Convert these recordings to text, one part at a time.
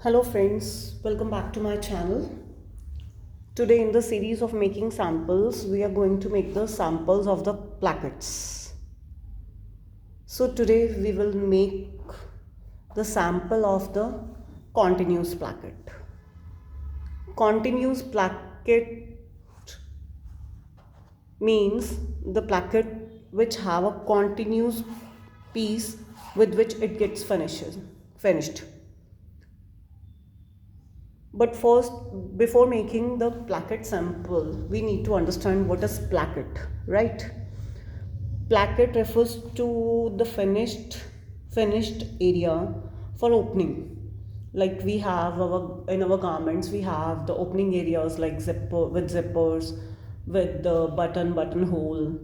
Hello friends, welcome back to my channel. Today in the series of making samples, we are going to make the samples of the plackets. So today we will make the sample of the continuous placket. Continuous placket means the placket which have a continuous piece with which it gets finished. But first, before making the placket sample, we need to understand what is placket, right? Placket refers to the finished area for opening. Like we have in our garments, we have the opening areas like zippers, with the buttonhole,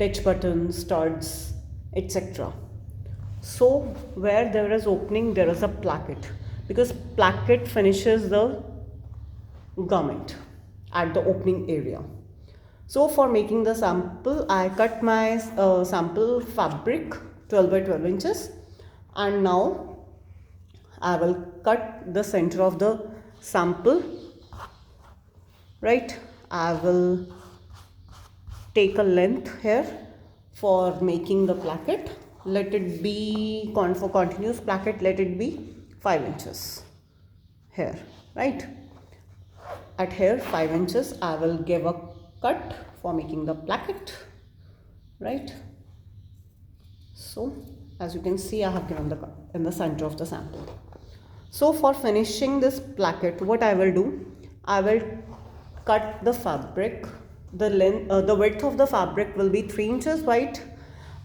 touch button, studs, etc. So where there is opening, there is a placket, because placket finishes the garment at the opening area. So for making the sample, I cut my sample fabric 12 by 12 inches, and now I will cut the center of the sample, right? I will take a length here for making the placket. Let it be for continuous placket, let it be 5 inches here, right? At here 5 inches I will give a cut for making the placket, right? So as you can see, I have given the cut in the center of the sample. So for finishing this placket, what I will do, I will cut the fabric. The width of the fabric will be 3 inches wide,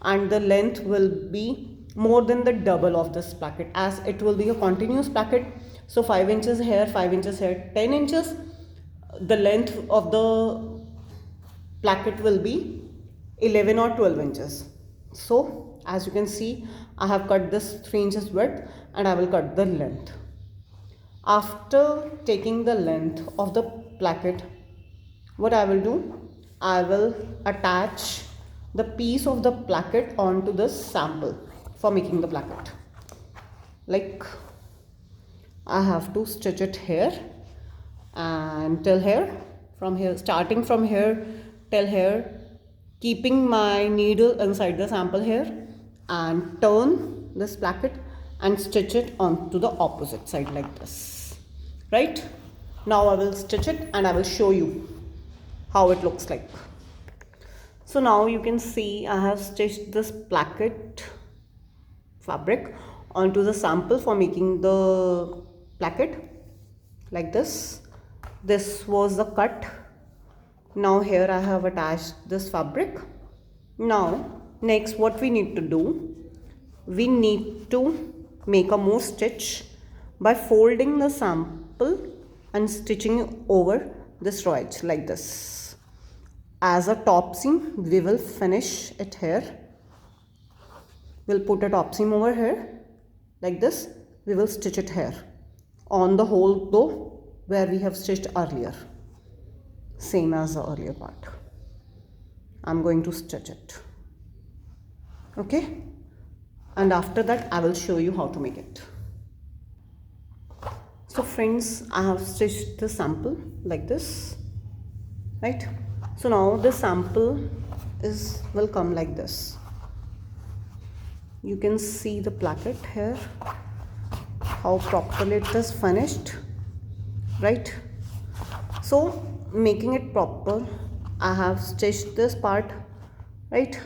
and the length will be more than the double of this placket, as it will be a continuous placket. So 5 inches here, 5 inches here, 10 inches. The length of the placket will be 11 or 12 inches. So as you can see, I have cut this 3 inches width, and I will cut the length. After taking the length of the placket, what I will do, I will attach the piece of the placket onto this sample for making the placket. Like I have to stitch it here and till here, from here, starting from here till here, keeping my needle inside the sample here, and turn this placket and stitch it onto the opposite side like this, right? Now I will stitch it and I will show you how it looks like. So now you can see I have stitched this placket fabric onto the sample for making the placket like this. This was the cut. Now here I have attached this fabric. Now next what we need to do, we need to make a more stitch by folding the sample and stitching over this raw edge like this. As a top seam, we will finish it here. We'll put a top seam over here like this. We will stitch it here on the hole though where we have stitched earlier, same as the earlier part. I'm going to stitch it, okay? And after that I will show you how to make it. So friends, I have stitched the sample like this, right? So now the sample will come like this. You can see the placket here, how properly it is finished, right? So making it proper, I have stitched this part, right,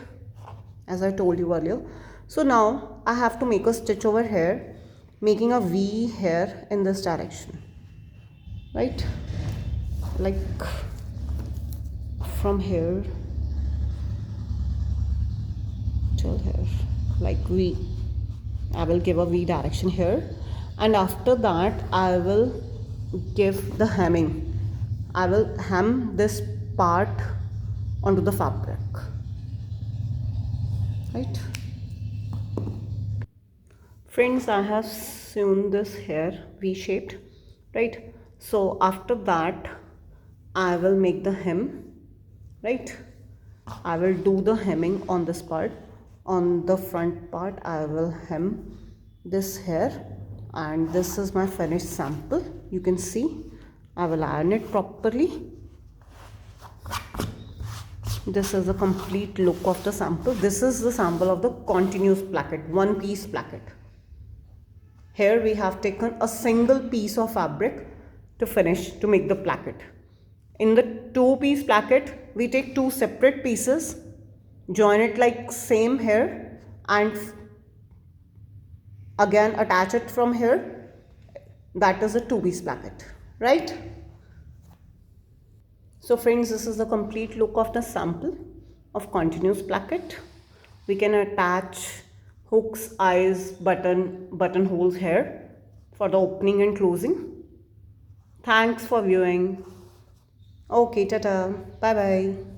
as I told you earlier. So now I have to make a stitch over here, making a V here in this direction, right? Like from here till here, like V. I will give a V direction here, and after that I will give the hemming. I will hem this part onto the fabric, right? Friends, I have sewn this here V-shaped, right? So after that I will make the hem, right? I will do the hemming on this part. On the front part I will hem this here, and this is my finished sample. You can see I will iron it properly. This is the complete look of the sample. This is the sample of the continuous placket, one piece placket. Here we have taken a single piece of fabric to make the placket. In the two-piece placket, we take two separate pieces, join it like same here, and again attach it from here. That is a two-piece placket, right? So friends, this is the complete look of the sample of continuous placket. We can attach hooks, eyes, buttonholes here for the opening and closing. Thanks for viewing. Okay, tata, bye bye.